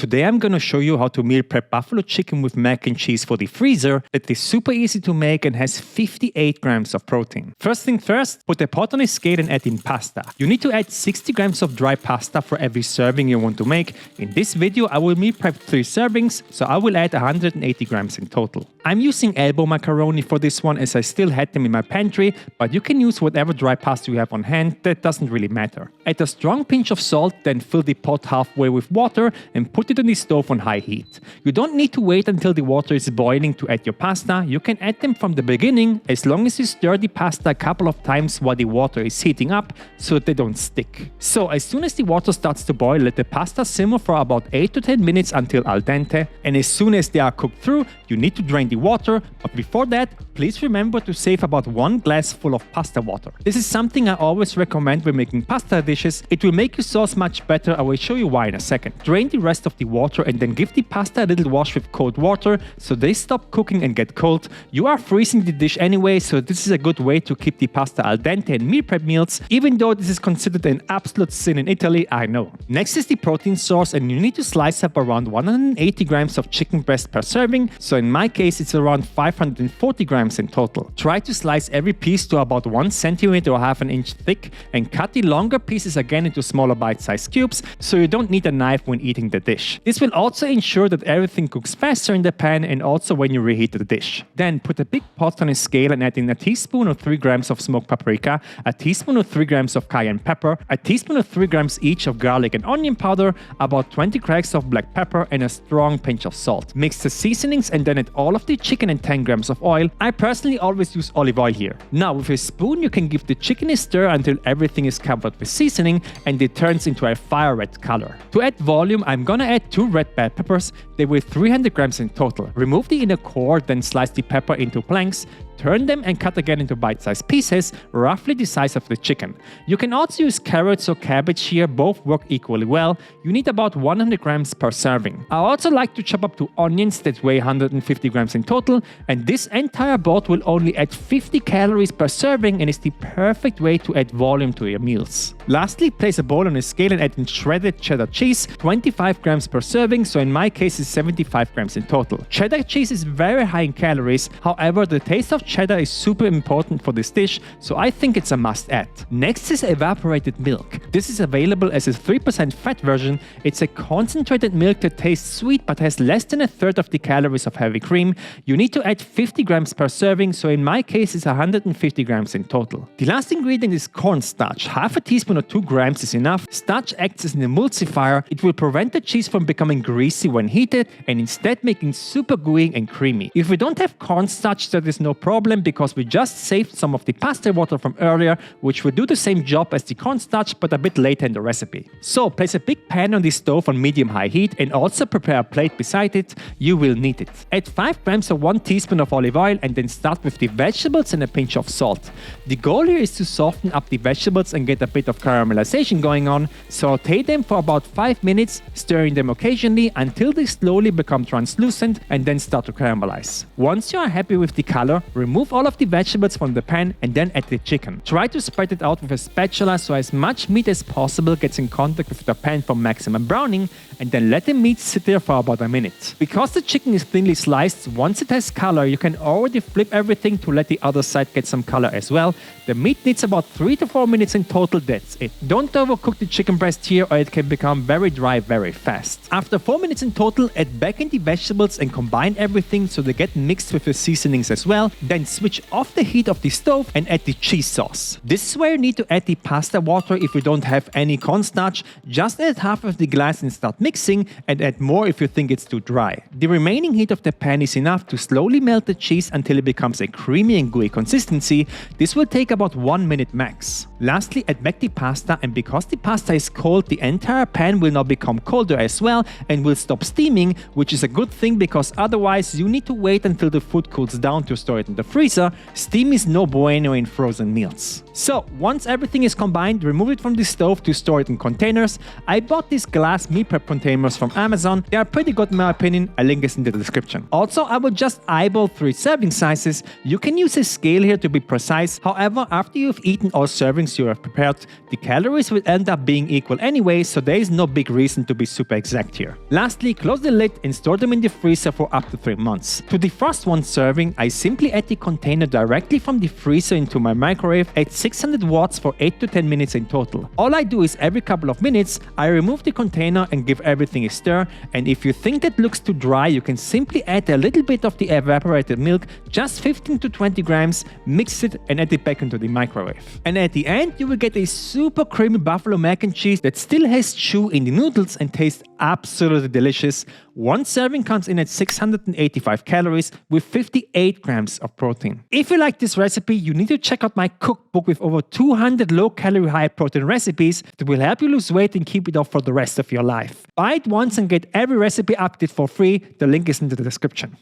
Today I'm gonna show you how to meal prep buffalo chicken with mac and cheese for the freezer. It is super easy to make and has 58 grams of protein. First thing first, put a pot on a scale and add in pasta. You need to add 60 grams of dry pasta for every serving you want to make. In this video I will meal prep 3 servings, so I will add 180 grams in total. I'm using elbow macaroni for this one as I still had them in my pantry, but you can use whatever dry pasta you have on hand, that doesn't really matter. Add a strong pinch of salt, then fill the pot halfway with water and put it on the stove on high heat. You don't need to wait until the water is boiling to add your pasta, you can add them from the beginning as long as you stir the pasta a couple of times while the water is heating up so that they don't stick. So as soon as the water starts to boil, let the pasta simmer for about 8 to 10 minutes until al dente, and as soon as they are cooked through, you need to drain the water, but before that, please remember to save about 1 glass full of pasta water. This is something I always recommend when making pasta dishes. It will make your sauce much better. I will show you why in a second. Drain the rest of the water and then give the pasta a little wash with cold water so they stop cooking and get cold. You are freezing the dish anyway, so this is a good way to keep the pasta al dente in meal prep meals, even though this is considered an absolute sin in Italy, I know. Next is the protein source, and you need to slice up around 180 grams of chicken breast per serving, so in my case it's around 540 grams in total. Try to slice every piece to about 1 centimeter or half an inch thick and cut the longer pieces again into smaller bite-sized cubes so you don't need a knife when eating the dish. This will also ensure that everything cooks faster in the pan and also when you reheat the dish. Then put a big pot on a scale and add in a teaspoon or 3 grams of smoked paprika, a teaspoon or 3 grams of cayenne pepper, a teaspoon or 3 grams each of garlic and onion powder, about 20 cracks of black pepper and a strong pinch of salt. Mix the seasonings and then add all of the chicken and 10 grams of oil. I personally always use olive oil here. Now with a spoon you can give the chicken a stir until everything is covered with seasoning and it turns into a fire red color. To add volume, I'm gonna add 2 red bell peppers. They weigh 300 grams in total. Remove the inner core, then slice the pepper into planks. Turn them and cut again into bite-sized pieces, roughly the size of the chicken. You can also use carrots or cabbage here, both work equally well. You need about 100 grams per serving. I also like to chop up 2 onions that weigh 150 grams in total, and this entire bowl will only add 50 calories per serving and is the perfect way to add volume to your meals. Lastly, place a bowl on a scale and add in shredded cheddar cheese, 25 grams per serving, so in my case it's 75 grams in total. Cheddar cheese is very high in calories, however the taste of cheddar is super important for this dish, so I think it's a must-add. Next is evaporated milk. This is available as a 3% fat version. It's a concentrated milk that tastes sweet but has less than a third of the calories of heavy cream. You need to add 50 grams per serving, so in my case it's 150 grams in total. The last ingredient is cornstarch. Half a teaspoon or 2 grams is enough. Starch acts as an emulsifier. It will prevent the cheese from becoming greasy when heated and instead making super gooey and creamy. If we don't have cornstarch, that is no problem because we just saved some of the pasta water from earlier, which will do the same job as the cornstarch but a bit later in the recipe. So place a big pan on the stove on medium-high heat and also prepare a plate beside it. You will need it. Add 5 grams or 1 teaspoon of olive oil and then start with the vegetables and a pinch of salt. The goal here is to soften up the vegetables and get a bit of caramelization going on. Sautee them for about 5 minutes, stirring them occasionally until they slowly become translucent and then start to caramelize. Once you are happy with the color, remove all of the vegetables from the pan and then add the chicken. Try to spread it out with a spatula so as much meat as possible gets in contact with the pan for maximum browning, and then let the meat sit there for about a minute. Because the chicken is thinly sliced, once it has color, you can already flip everything to let the other side get some color as well. The meat needs about 3 to 4 minutes in total, that's it. Don't overcook the chicken breast here or it can become very dry very fast. After 4 minutes in total, add back in the vegetables and combine everything so they get mixed with the seasonings as well. Then switch off the heat of the stove and add the cheese sauce. This is where you need to add the pasta water if you don't have any cornstarch. Just add half of the glass and start mixing, and add more if you think it's too dry. The remaining heat of the pan is enough to slowly melt the cheese until it becomes a creamy and gooey consistency. This will take about 1 minute max. Lastly, add back the pasta, and because the pasta is cold, the entire pan will now become colder as well and will stop steaming, which is a good thing because otherwise you need to wait until the food cools down to store it in the freezer. Steam is no bueno in frozen meals. So once everything is combined, remove it from the stove to store it in containers. I bought these glass meal prep containers from Amazon. They are pretty good in my opinion. A link is in the description. Also, I will just eyeball 3 serving sizes. You can use a scale here to be precise. However, after you've eaten all servings you have prepared, the calories will end up being equal anyway, so there is no big reason to be super exact here. Lastly, close the lid and store them in the freezer for up to 3 months. To defrost one serving, I simply add the container directly from the freezer into my microwave at 600 watts for 8 to 10 minutes in total. All I do is every couple of minutes, I remove the container and give everything a stir, and if you think that looks too dry, you can simply add a little bit of the evaporated milk, just 15 to 20 grams, mix it and add it back into the microwave. And at the end, you will get a super creamy buffalo mac and cheese that still has chew in the noodles and tastes absolutely delicious. One serving comes in at 685 calories with 58 grams of protein. If you like this recipe, you need to check out my cookbook with over 200 low-calorie, high-protein recipes that will help you lose weight and keep it off for the rest of your life. Buy it once and get every recipe update for free. The link is in the description.